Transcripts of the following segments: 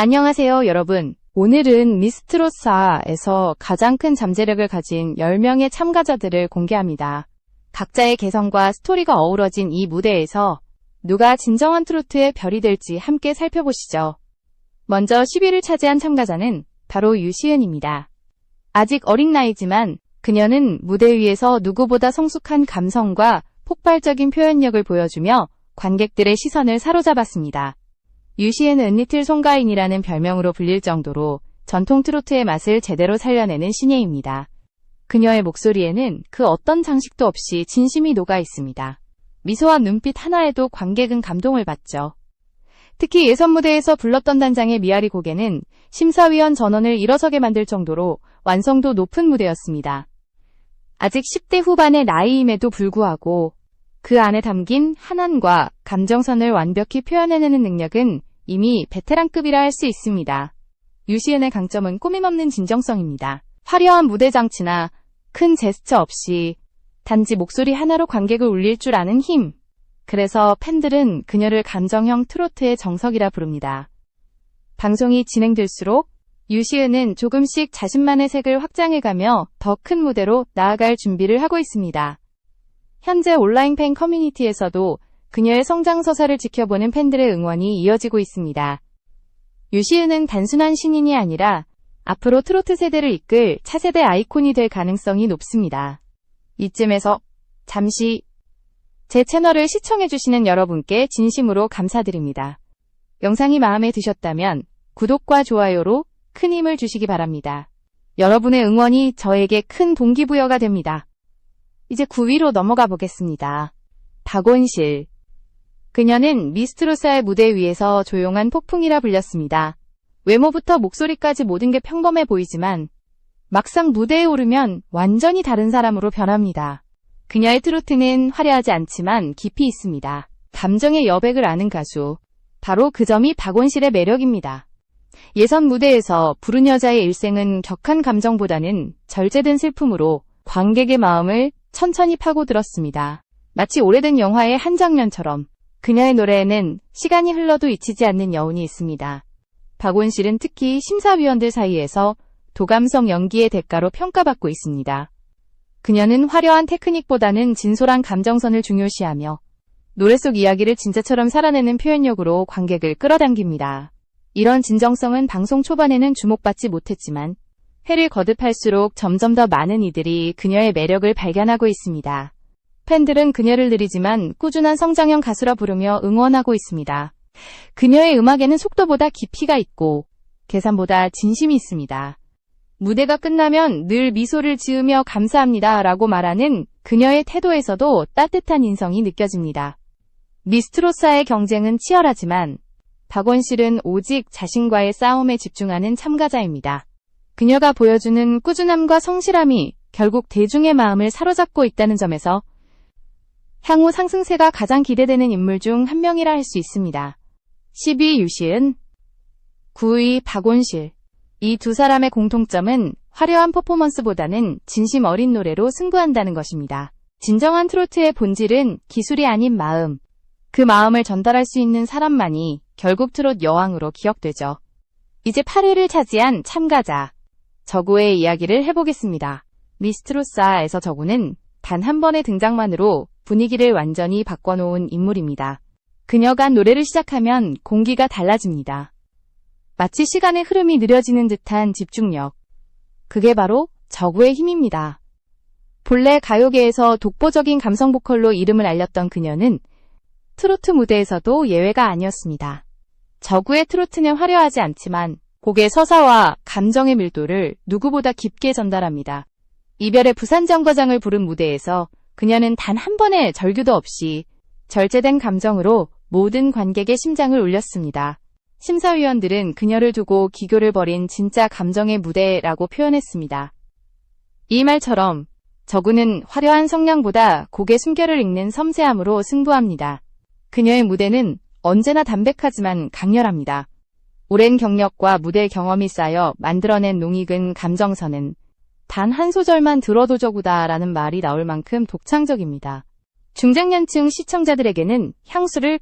안녕하세요, 여러분. 오늘은 미스트로사에서 가장 큰 잠재력을 가진 10명의 참가자들을 공개합니다. 각자의 개성과 스토리가 어우러진 이 무대에서 누가 진정한 트로트의 별이 될지 함께 살펴보시죠. 먼저 10위를 차지한 참가자는 바로 유시은입니다. 아직 어린 나이지만 그녀는 무대 위에서 누구보다 성숙한 감성과 폭발적인 표현력을 보여주며 관객들의 시선을 사로잡았습니다. 유시은은 은리틀 송가인이라는 별명으로 불릴 정도로 전통 트로트의 맛을 제대로 살려내는 신예입니다. 그녀의 목소리에는 그 어떤 장식도 없이 진심이 녹아 있습니다. 미소와 눈빛 하나에도 관객은 감동을 받죠. 특히 예선 무대에서 불렀던 단장의 미아리 곡에는 심사위원 전원을 일어서게 만들 정도로 완성도 높은 무대였습니다. 아직 10대 후반의 나이임에도 불구하고 그 안에 담긴 한안과 감정선을 완벽히 표현해내는 능력은 이미 베테랑급이라 할 수 있습니다. 유시은의 강점은 꾸밈없는 진정성입니다. 화려한 무대 장치나 큰 제스처 없이 단지 목소리 하나로 관객을 울릴 줄 아는 힘. 그래서 팬들은 그녀를 감정형 트로트의 정석이라 부릅니다. 방송이 진행될수록 유시은은 조금씩 자신만의 색을 확장해가며 더 큰 무대로 나아갈 준비를 하고 있습니다. 현재 온라인 팬 커뮤니티에서도 그녀의 성장 서사를 지켜보는 팬들의 응원이 이어지고 있습니다. 유시은은 단순한 신인이 아니라 앞으로 트로트 세대를 이끌 차세대 아이콘이 될 가능성이 높습니다. 이쯤에서 잠시 제 채널을 시청해주시는 여러분께 진심으로 감사드립니다. 영상이 마음에 드셨다면 구독과 좋아요로 큰 힘을 주시기 바랍니다. 여러분의 응원이 저에게 큰 동기부여가 됩니다. 이제 9위로 넘어가 보겠습니다. 박원실. 그녀는 미스트로사의 무대 위에서 조용한 폭풍이라 불렸습니다. 외모부터 목소리까지 모든 게 평범해 보이지만 막상 무대에 오르면 완전히 다른 사람으로 변합니다. 그녀의 트로트는 화려하지 않지만 깊이 있습니다. 감정의 여백을 아는 가수. 바로 그 점이 박원실의 매력입니다. 예선 무대에서 부른 여자의 일생은 격한 감정보다는 절제된 슬픔으로 관객의 마음을 천천히 파고들었습니다. 마치 오래된 영화의 한 장면처럼 그녀의 노래에는 시간이 흘러도 잊히지 않는 여운이 있습니다. 박원실은 특히 심사위원들 사이에서 도감성 연기의 대가로 평가받고 있습니다. 그녀는 화려한 테크닉보다는 진솔한 감정선을 중요시하며 노래 속 이야기를 진짜처럼 살아내는 표현력으로 관객을 끌어당깁니다. 이런 진정성은 방송 초반에는 주목받지 못했지만 회를 거듭할수록 점점 더 많은 이들이 그녀의 매력을 발견하고 있습니다. 팬들은 그녀를 느리지만 꾸준한 성장형 가수라 부르며 응원하고 있습니다. 그녀의 음악에는 속도보다 깊이가 있고 계산보다 진심이 있습니다. 무대가 끝나면 늘 미소를 지으며 감사합니다 라고 말하는 그녀의 태도에서도 따뜻한 인성이 느껴집니다. 미스트로사의 경쟁은 치열하지만 박원실은 오직 자신과의 싸움에 집중하는 참가자입니다. 그녀가 보여주는 꾸준함과 성실함이 결국 대중의 마음을 사로잡고 있다는 점에서 향후 상승세가 가장 기대되는 인물 중 한 명이라 할 수 있습니다. 10위 유시은, 9위 박원실. 이 두 사람의 공통점은 화려한 퍼포먼스보다는 진심 어린 노래로 승부한다는 것입니다. 진정한 트로트의 본질은 기술이 아닌 마음. 그 마음을 전달할 수 있는 사람만이 결국 트롯 여왕으로 기억되죠. 이제 8위를 차지한 참가자. 저구의 이야기를 해보겠습니다. 미스트로사에서 저구는 단 한 번의 등장만으로 분위기를 완전히 바꿔놓은 인물입니다. 그녀가 노래를 시작하면 공기가 달라집니다. 마치 시간의 흐름이 느려지는 듯한 집중력. 그게 바로 저구의 힘입니다. 본래 가요계에서 독보적인 감성 보컬로 이름을 알렸던 그녀는 트로트 무대에서도 예외가 아니었습니다. 저구의 트로트는 화려하지 않지만 곡의 서사와 감정의 밀도를 누구보다 깊게 전달합니다. 이별의 부산정거장을 부른 무대에서 그녀는 단 한 번의 절규도 없이 절제된 감정으로 모든 관객의 심장을 울렸습니다. 심사위원들은 그녀를 두고 기교를 벌인 진짜 감정의 무대라고 표현했습니다. 이 말처럼 저구는 화려한 성량보다 곡의 숨결을 읽는 섬세함으로 승부합니다. 그녀의 무대는 언제나 담백하지만 강렬합니다. 오랜 경력과 무대 경험이 쌓여 만들어낸 농익은 감정선은 단 한 소절만 들어도 저구다라는 말이 나올 만큼 독창적입니다. 중장년층 시청자들에게는 향수를,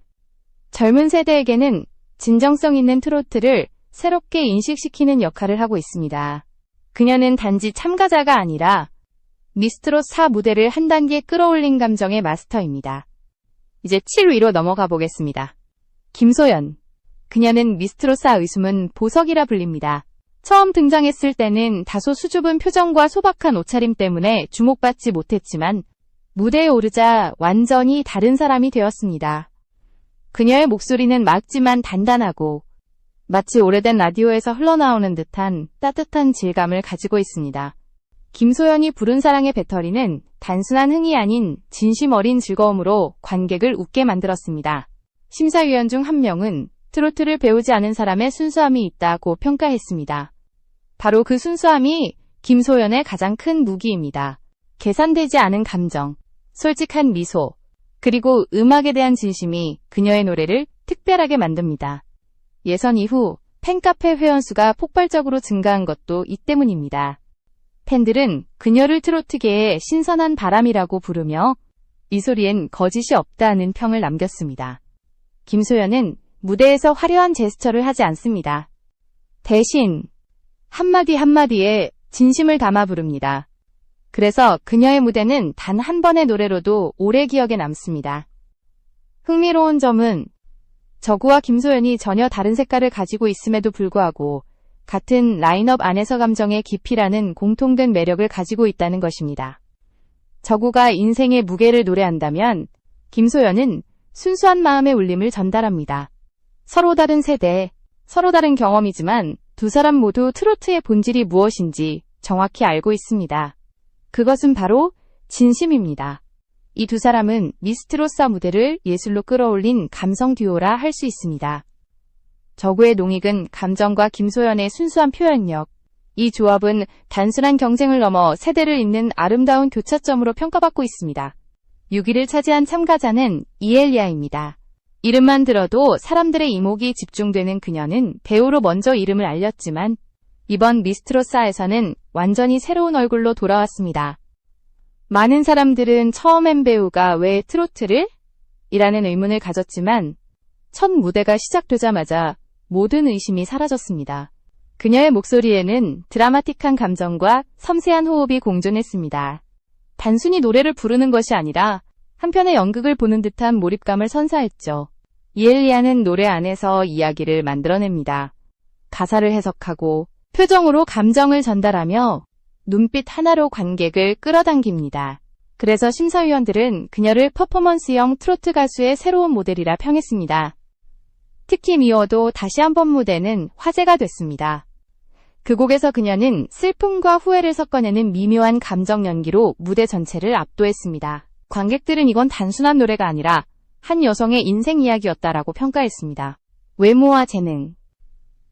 젊은 세대에게는 진정성 있는 트로트를, 새롭게 인식시키는 역할을 하고 있습니다. 그녀는 단지 참가자가 아니라 미스트롯 4 무대를 한 단계 끌어올린 감정의 마스터입니다. 이제 7위로 넘어가 보겠습니다. 김소연. 그녀는 미스트롯 4 의숨은 보석이라 불립니다. 처음 등장했을 때는 다소 수줍은 표정과 소박한 옷차림 때문에 주목받지 못했지만 무대에 오르자 완전히 다른 사람이 되었습니다. 그녀의 목소리는 맑지만 단단하고 마치 오래된 라디오에서 흘러나오는 듯한 따뜻한 질감을 가지고 있습니다. 김소연이 부른 사랑의 배터리는 단순한 흥이 아닌 진심 어린 즐거움으로 관객을 웃게 만들었습니다. 심사위원 중 한 명은 트로트를 배우지 않은 사람의 순수함이 있다고 평가했습니다. 바로 그 순수함이 김소연의 가장 큰 무기입니다. 계산되지 않은 감정, 솔직한 미소, 그리고 음악에 대한 진심이 그녀의 노래를 특별하게 만듭니다. 예선 이후 팬카페 회원수가 폭발적으로 증가한 것도 이 때문입니다. 팬들은 그녀를 트로트계의 신선한 바람이라고 부르며 이 소리엔 거짓이 없다는 평을 남겼습니다. 김소연은 무대에서 화려한 제스처를 하지 않습니다. 대신 한마디 한마디에 진심을 담아 부릅니다. 그래서 그녀의 무대는 단 한 번의 노래로도 오래 기억에 남습니다. 흥미로운 점은 저구와 김소연이 전혀 다른 색깔을 가지고 있음에도 불구하고 같은 라인업 안에서 감정의 깊이라는 공통된 매력을 가지고 있다는 것입니다. 저구가 인생의 무게를 노래한다면 김소연은 순수한 마음의 울림을 전달합니다. 서로 다른 세대, 서로 다른 경험이지만 두 사람 모두 트로트의 본질이 무엇인지 정확히 알고 있습니다. 그것은 바로 진심입니다. 이 두 사람은 미스트롯 4 무대를 예술로 끌어올린 감성 듀오라 할 수 있습니다. 저구의 농익은 감정과 김소연의 순수한 표현력. 이 조합은 단순한 경쟁을 넘어 세대를 잇는 아름다운 교차점으로 평가받고 있습니다. 6위를 차지한 참가자는 이엘리아입니다. 이름만 들어도 사람들의 이목이 집중되는 그녀는 배우로 먼저 이름을 알렸지만 이번 미스트롯 4에서는 완전히 새로운 얼굴로 돌아왔습니다. 많은 사람들은 처음엔 배우가 왜 트로트를? 이라는 의문을 가졌지만 첫 무대가 시작되자마자 모든 의심이 사라졌습니다. 그녀의 목소리에는 드라마틱한 감정과 섬세한 호흡이 공존했습니다. 단순히 노래를 부르는 것이 아니라 한편의 연극을 보는 듯한 몰입감을 선사했죠. 이엘리아는 노래 안에서 이야기를 만들어냅니다. 가사를 해석하고 표정으로 감정을 전달하며 눈빛 하나로 관객을 끌어당깁니다. 그래서 심사위원들은 그녀를 퍼포먼스형 트로트 가수의 새로운 모델이라 평했습니다. 특히 미워도 다시 한번 무대는 화제가 됐습니다. 그 곡에서 그녀는 슬픔과 후회를 섞어내는 미묘한 감정 연기로 무대 전체를 압도했습니다. 관객들은 이건 단순한 노래가 아니라 한 여성의 인생 이야기였다라고 평가했습니다. 외모와 재능,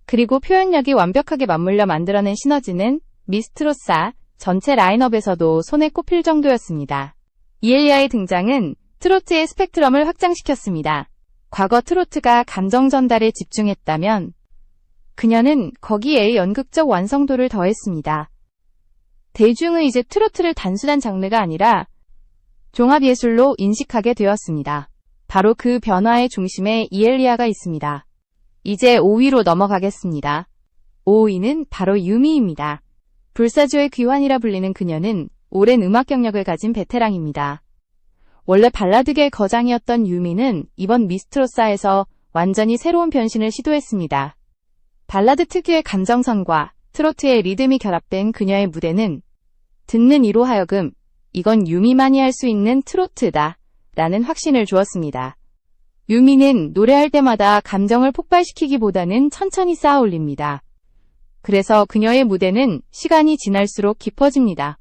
그리고 표현력이 완벽하게 맞물려 만들어낸 시너지는 미스트롯 4 전체 라인업에서도 손에 꼽힐 정도였습니다. 이엘리아의 등장은 트로트의 스펙트럼을 확장시켰습니다. 과거 트로트가 감정 전달에 집중했다면 그녀는 거기에 연극적 완성도를 더했습니다. 대중은 이제 트로트를 단순한 장르가 아니라 종합예술로 인식하게 되었습니다. 바로 그 변화의 중심에 이엘리아가 있습니다. 이제 5위로 넘어가겠습니다. 5위는 바로 유미입니다. 불사조의 귀환이라 불리는 그녀는 오랜 음악 경력을 가진 베테랑입니다. 원래 발라드계의 거장이었던 유미는 이번 미스트롯 4에서 완전히 새로운 변신을 시도했습니다. 발라드 특유의 감정선과 트로트의 리듬이 결합된 그녀의 무대는 듣는 이로 하여금 이건 유미만이 할 수 있는 트로트다 라는 확신을 주었습니다. 유미는 노래할 때마다 감정을 폭발시키기보다는 천천히 쌓아 올립니다. 그래서 그녀의 무대는 시간이 지날수록 깊어집니다.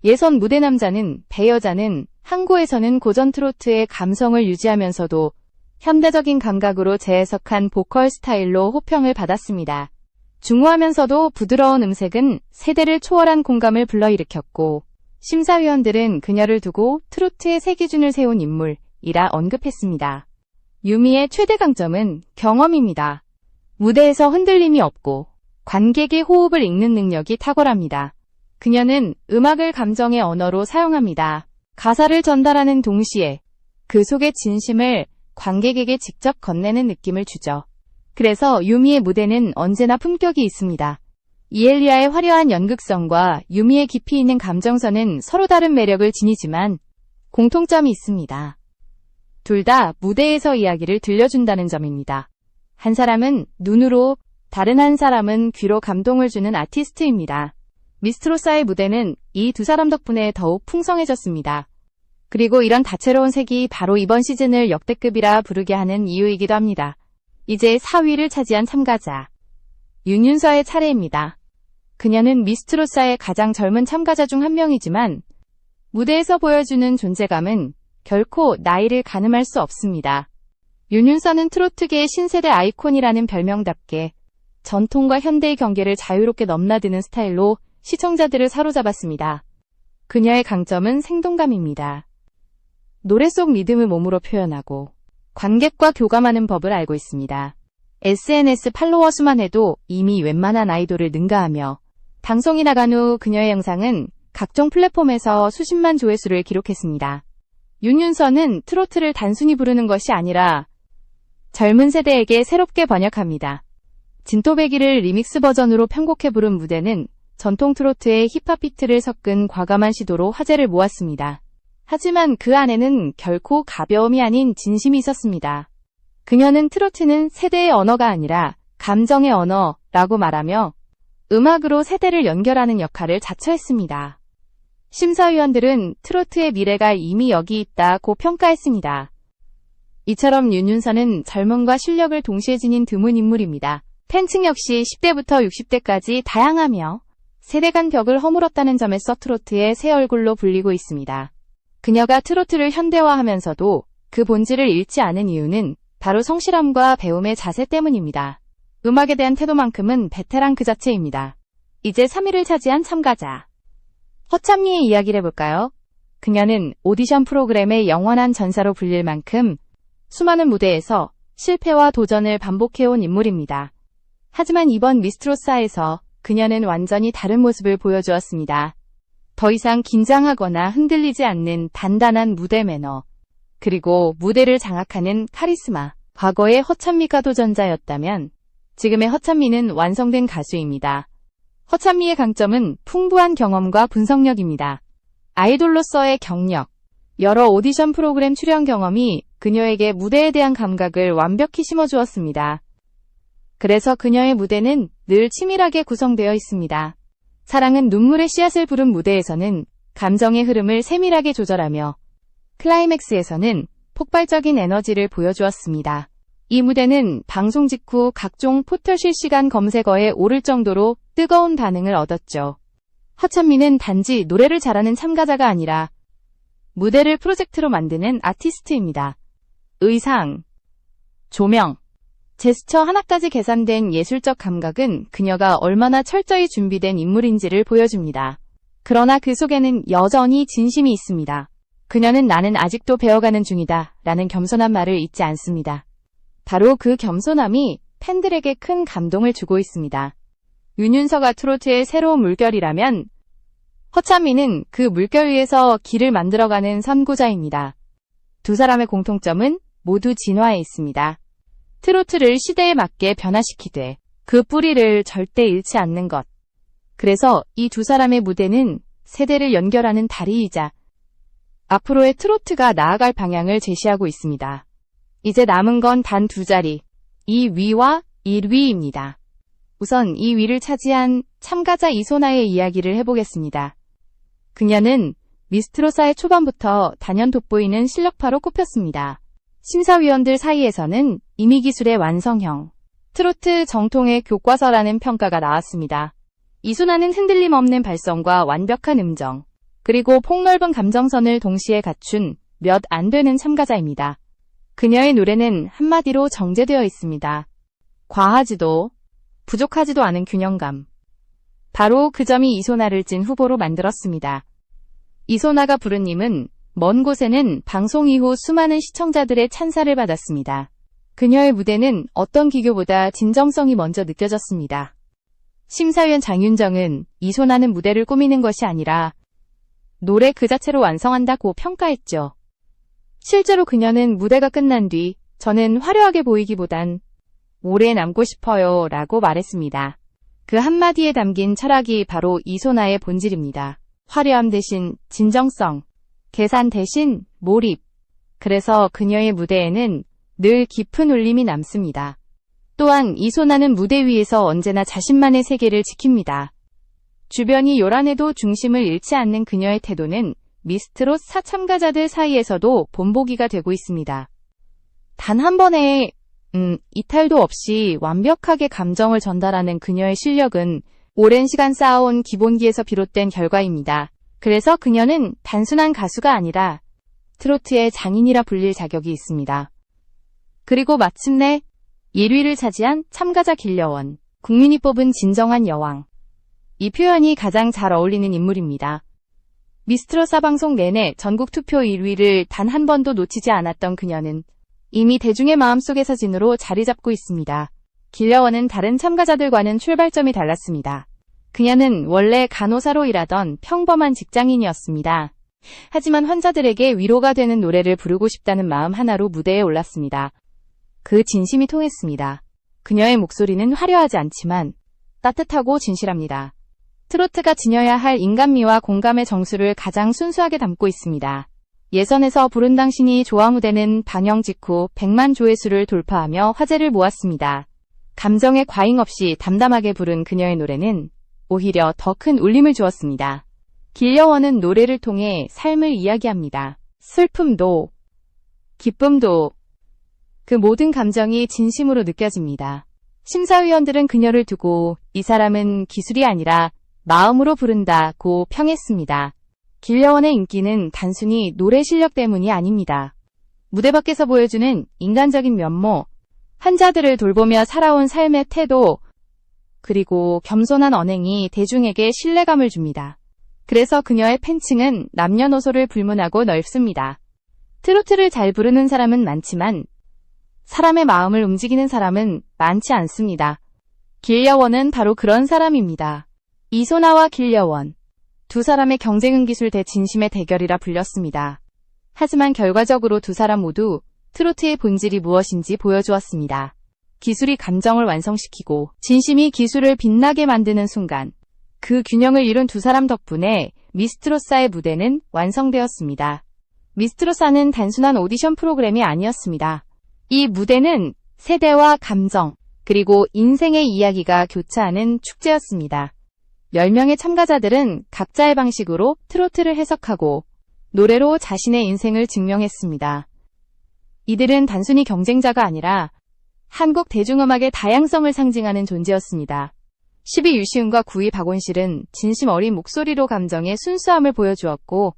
예선 무대 남자는 배여자는 항구에서는 고전 트로트의 감성을 유지하면서도 현대적인 감각으로 재해석한 보컬 스타일로 호평을 받았습니다. 중후하면서도 부드러운 음색은 세대를 초월한 공감을 불러일으켰고 심사위원들은 그녀를 두고 트로트의 새 기준을 세운 인물이라 언급했습니다. 유미의 최대 강점은 경험입니다. 무대에서 흔들림이 없고 관객의 호흡을 읽는 능력이 탁월합니다. 그녀는 음악을 감정의 언어로 사용합니다. 가사를 전달하는 동시에 그 속의 진심을 관객에게 직접 건네는 느낌을 주죠. 그래서 유미의 무대는 언제나 품격이 있습니다. 이엘리아의 화려한 연극성과 유미의 깊이 있는 감정선은 서로 다른 매력을 지니지만 공통점이 있습니다. 둘 다 무대에서 이야기를 들려준다는 점입니다. 한 사람은 눈으로, 다른 한 사람은 귀로 감동을 주는 아티스트입니다. 미스트로사의 무대는 이 두 사람 덕분에 더욱 풍성해졌습니다. 그리고 이런 다채로운 색이 바로 이번 시즌을 역대급이라 부르게 하는 이유이기도 합니다. 이제 4위를 차지한 참가자. 윤윤서의 차례입니다. 그녀는 미스트로사의 가장 젊은 참가자 중 한 명이지만 무대에서 보여주는 존재감은 결코 나이를 가늠할 수 없습니다. 윤윤서는 트로트계의 신세대 아이콘이라는 별명답게 전통과 현대의 경계를 자유롭게 넘나드는 스타일로 시청자들을 사로잡았습니다. 그녀의 강점은 생동감입니다. 노래 속 리듬을 몸으로 표현하고 관객과 교감하는 법을 알고 있습니다. SNS 팔로워 수만 해도 이미 웬만한 아이돌을 능가하며 방송이 나간 후 그녀의 영상은 각종 플랫폼에서 수십만 조회수를 기록했습니다. 윤윤서는 트로트를 단순히 부르는 것이 아니라 젊은 세대에게 새롭게 번역합니다. 진또배기를 리믹스 버전으로 편곡해 부른 무대는 전통 트로트의 힙합 비트를 섞은 과감한 시도로 화제를 모았습니다. 하지만 그 안에는 결코 가벼움이 아닌 진심이 있었습니다. 그녀는 트로트는 세대의 언어가 아니라 감정의 언어라고 말하며 음악으로 세대를 연결하는 역할을 자처했습니다. 심사위원들은 트로트의 미래가 이미 여기 있다고 평가했습니다. 이처럼 윤윤서는 젊음과 실력을 동시에 지닌 드문 인물입니다. 팬층 역시 10대부터 60대까지 다양하며 세대 간 벽을 허물었다는 점에서 트로트의 새 얼굴로 불리고 있습니다. 그녀가 트로트를 현대화하면서도 그 본질을 잃지 않은 이유는 바로 성실함과 배움의 자세 때문입니다. 음악에 대한 태도만큼은 베테랑 그 자체입니다. 이제 3위를 차지한 참가자. 허참미의 이야기를 해볼까요? 그녀는 오디션 프로그램의 영원한 전사로 불릴 만큼 수많은 무대에서 실패와 도전을 반복해온 인물입니다. 하지만 이번 미스트로사에서 그녀는 완전히 다른 모습을 보여주었습니다. 더 이상 긴장하거나 흔들리지 않는 단단한 무대 매너, 그리고 무대를 장악하는 카리스마. 과거의 허참미가 도전자였다면 지금의 허참미는 완성된 가수입니다. 허참미의 강점은 풍부한 경험과 분석력입니다. 아이돌로서의 경력, 여러 오디션 프로그램 출연 경험이 그녀에게 무대에 대한 감각을 완벽히 심어주었습니다. 그래서 그녀의 무대는 늘 치밀하게 구성되어 있습니다. 사랑은 눈물의 씨앗을 부른 무대에서는 감정의 흐름을 세밀하게 조절하며 클라이맥스에서는 폭발적인 에너지를 보여주었습니다. 이 무대는 방송 직후 각종 포털 실시간 검색어에 오를 정도로 뜨거운 반응을 얻었죠. 허참미는 단지 노래를 잘하는 참가자가 아니라 무대를 프로젝트로 만드는 아티스트입니다. 의상, 조명, 제스처 하나까지 계산된 예술적 감각은 그녀가 얼마나 철저히 준비된 인물인지를 보여줍니다. 그러나 그 속에는 여전히 진심이 있습니다. 그녀는 나는 아직도 배워가는 중이다 라는 겸손한 말을 잊지 않습니다. 바로 그 겸손함이 팬들에게 큰 감동을 주고 있습니다. 윤윤서가 트로트의 새로운 물결이라면 허참미는 그 물결 위에서 길을 만들어가는 선구자입니다. 두 사람의 공통점은 모두 진화에 있습니다. 트로트를 시대에 맞게 변화시키되 그 뿌리를 절대 잃지 않는 것. 그래서 이 두 사람의 무대는 세대를 연결하는 다리이자 앞으로의 트로트가 나아갈 방향을 제시하고 있습니다. 이제 남은 건 단 두 자리, 2위와 1위입니다. 우선 2위를 차지한 참가자 이소나의 이야기를 해보겠습니다. 그녀는 미스트로사의 초반부터 단연 돋보이는 실력파로 꼽혔습니다. 심사위원들 사이에서는 이미기술의 완성형, 트로트 정통의 교과서라는 평가가 나왔습니다. 이소나는 흔들림 없는 발성과 완벽한 음정, 그리고 폭넓은 감정선을 동시에 갖춘 몇 안 되는 참가자입니다. 그녀의 노래는 한마디로 정제되어 있습니다. 과하지도 부족하지도 않은 균형감. 바로 그 점이 이소나를 찐 후보로 만들었습니다. 이소나가 부른 님은 먼 곳에는 방송 이후 수많은 시청자들의 찬사를 받았습니다. 그녀의 무대는 어떤 기교보다 진정성이 먼저 느껴졌습니다. 심사위원 장윤정은 이소나는 무대를 꾸미는 것이 아니라 노래 그 자체로 완성한다고 평가했죠. 실제로 그녀는 무대가 끝난 뒤 저는 화려하게 보이기보단 오래 남고 싶어요 라고 말했습니다. 그 한마디에 담긴 철학이 바로 이소나의 본질입니다. 화려함 대신 진정성, 계산 대신 몰입. 그래서 그녀의 무대에는 늘 깊은 울림이 남습니다. 또한 이소나는 무대 위에서 언제나 자신만의 세계를 지킵니다. 주변이 요란해도 중심을 잃지 않는 그녀의 태도는 미스트롯 4 참가자들 사이에서도 본보기가 되고 있습니다. 단 한 번의 이탈도 없이 완벽하게 감정을 전달하는 그녀의 실력은 오랜 시간 쌓아온 기본기에서 비롯된 결과입니다. 그래서 그녀는 단순한 가수가 아니라 트로트의 장인이라 불릴 자격이 있습니다. 그리고 마침내 1위를 차지한 참가자 길려원, 국민이 뽑은 진정한 여왕. 이 표현이 가장 잘 어울리는 인물입니다. 미스트롯 4 방송 내내 전국 투표 1위를 단 한 번도 놓치지 않았던 그녀는 이미 대중의 마음속의 사진으로 자리 잡고 있습니다. 길려원은 다른 참가자들과는 출발점이 달랐습니다. 그녀는 원래 간호사로 일하던 평범한 직장인이었습니다. 하지만 환자들에게 위로가 되는 노래를 부르고 싶다는 마음 하나로 무대에 올랐습니다. 그 진심이 통했습니다. 그녀의 목소리는 화려하지 않지만 따뜻하고 진실합니다. 트로트가 지녀야 할 인간미와 공감의 정수를 가장 순수하게 담고 있습니다. 예선에서 부른 당신이 좋아 무대는 방영 직후 100만 조회수를 돌파하며 화제를 모았습니다. 감정의 과잉 없이 담담하게 부른 그녀의 노래는 오히려 더 큰 울림을 주었습니다. 길려원은 노래를 통해 삶을 이야기합니다. 슬픔도, 기쁨도, 그 모든 감정이 진심으로 느껴집니다. 심사위원들은 그녀를 두고 이 사람은 기술이 아니라 마음으로 부른다고 평했습니다. 길려원의 인기는 단순히 노래 실력 때문이 아닙니다. 무대 밖에서 보여주는 인간적인 면모, 환자들을 돌보며 살아온 삶의 태도, 그리고 겸손한 언행이 대중에게 신뢰감을 줍니다. 그래서 그녀의 팬층은 남녀노소를 불문하고 넓습니다. 트로트를 잘 부르는 사람은 많지만 사람의 마음을 움직이는 사람은 많지 않습니다. 길려원은 바로 그런 사람입니다. 이소나와 길려원. 두 사람의 경쟁은 기술 대 진심의 대결이라 불렸습니다. 하지만 결과적으로 두 사람 모두 트로트의 본질이 무엇인지 보여주었습니다. 기술이 감정을 완성시키고 진심이 기술을 빛나게 만드는 순간, 그 균형을 이룬 두 사람 덕분에 미스트롯사의 무대는 완성되었습니다. 미스트롯사는 단순한 오디션 프로그램이 아니었습니다. 이 무대는 세대와 감정, 그리고 인생의 이야기가 교차하는 축제였습니다. 10명의 참가자들은 각자의 방식으로 트로트를 해석하고 노래로 자신의 인생을 증명했습니다. 이들은 단순히 경쟁자가 아니라 한국 대중음악의 다양성을 상징하는 존재였습니다. 10위 유시은과 9위 박원실은 진심 어린 목소리로 감정의 순수함을 보여주었고,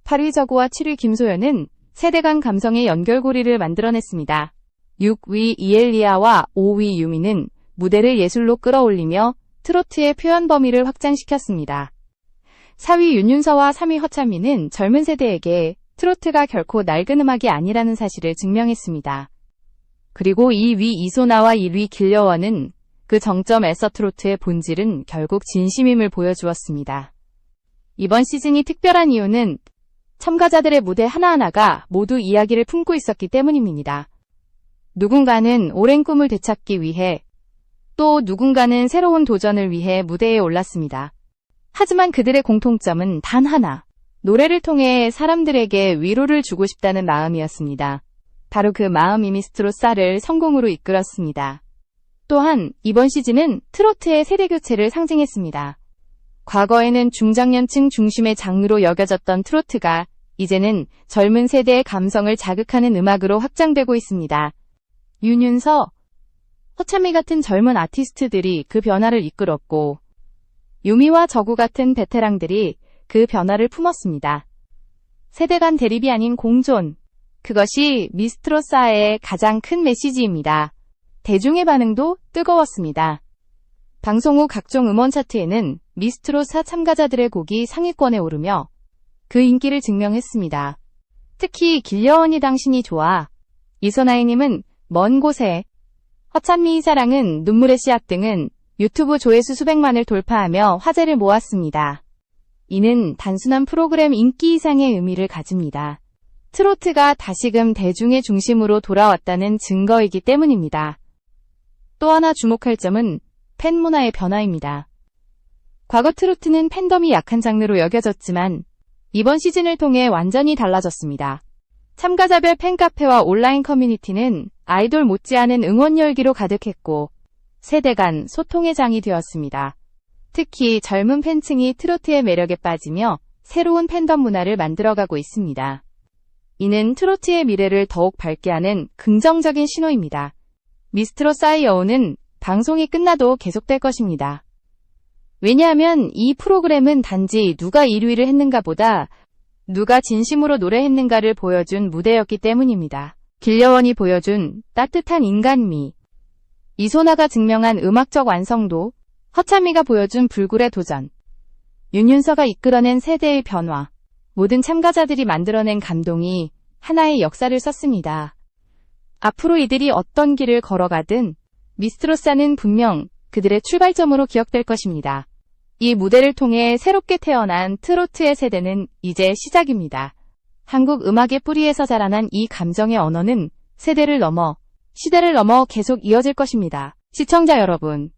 8위 저구와 7위 김소연은 세대 간 감성의 연결고리를 만들어냈습니다. 6위 이엘리아와 5위 유미는 무대를 예술로 끌어올리며 트로트의 표현 범위를 확장시켰습니다. 4위 윤윤서와 3위 허찬미는 젊은 세대에게 트로트가 결코 낡은 음악이 아니라는 사실을 증명했습니다. 그리고 2위 이소나와 1위 길려원은 그 정점에서 트로트의 본질은 결국 진심임을 보여주었습니다. 이번 시즌이 특별한 이유는 참가자들의 무대 하나하나가 모두 이야기를 품고 있었기 때문입니다. 누군가는 오랜 꿈을 되찾기 위해, 또 누군가는 새로운 도전을 위해 무대에 올랐습니다. 하지만 그들의 공통점은 단 하나, 노래를 통해 사람들에게 위로를 주고 싶다는 마음이었습니다. 바로 그 마음이 미스트롯사를 성공으로 이끌었습니다. 또한 이번 시즌은 트로트의 세대교체를 상징했습니다. 과거에는 중장년층 중심의 장르로 여겨졌던 트로트가 이제는 젊은 세대의 감성을 자극하는 음악으로 확장되고 있습니다. 윤윤서, 허찬미 같은 젊은 아티스트들이 그 변화를 이끌었고, 유미와 저구 같은 베테랑들이 그 변화를 품었습니다. 세대 간 대립이 아닌 공존, 그것이 미스트롯사의 가장 큰 메시지입니다. 대중의 반응도 뜨거웠습니다. 방송 후 각종 음원 차트에는 미스트롯사 참가자들의 곡이 상위권에 오르며 그 인기를 증명했습니다. 특히 길려원이 당신이 좋아, 이소나이님은 먼 곳에, 허찬미의 사랑은 눈물의 씨앗 등은 유튜브 조회수 수백만을 돌파하며 화제를 모았습니다. 이는 단순한 프로그램 인기 이상의 의미를 가집니다. 트로트가 다시금 대중의 중심으로 돌아왔다는 증거이기 때문입니다. 또 하나 주목할 점은 팬 문화의 변화입니다. 과거 트로트는 팬덤이 약한 장르로 여겨졌지만 이번 시즌을 통해 완전히 달라졌습니다. 참가자별 팬카페와 온라인 커뮤니티는 아이돌 못지않은 응원 열기로 가득했고 세대 간 소통의 장이 되었습니다. 특히 젊은 팬층이 트로트의 매력에 빠지며 새로운 팬덤 문화를 만들어가고 있습니다. 이는 트로트의 미래를 더욱 밝게 하는 긍정적인 신호입니다. 미스트롯 싸이 여우는 방송이 끝나도 계속될 것입니다. 왜냐하면 이 프로그램은 단지 누가 1위를 했는가 보다 누가 진심으로 노래했는가를 보여준 무대였기 때문입니다. 길려원이 보여준 따뜻한 인간미, 이소나가 증명한 음악적 완성도, 허참이가 보여준 불굴의 도전, 윤윤서가 이끌어낸 세대의 변화, 모든 참가자들이 만들어낸 감동이 하나의 역사를 썼습니다. 앞으로 이들이 어떤 길을 걸어가든 미스트롯사는 분명 그들의 출발점으로 기억될 것입니다. 이 무대를 통해 새롭게 태어난 트로트의 세대는 이제 시작입니다. 한국 음악의 뿌리에서 자라난 이 감정의 언어는 세대를 넘어, 시대를 넘어 계속 이어질 것입니다. 시청자 여러분,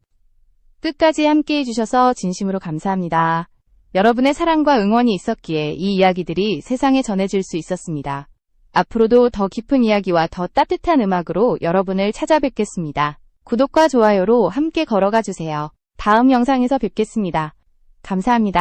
끝까지 함께해 주셔서 진심으로 감사합니다. 여러분의 사랑과 응원이 있었기에 이 이야기들이 세상에 전해질 수 있었습니다. 앞으로도 더 깊은 이야기와 더 따뜻한 음악으로 여러분을 찾아뵙겠습니다. 구독과 좋아요로 함께 걸어가 주세요. 다음 영상에서 뵙겠습니다. 감사합니다.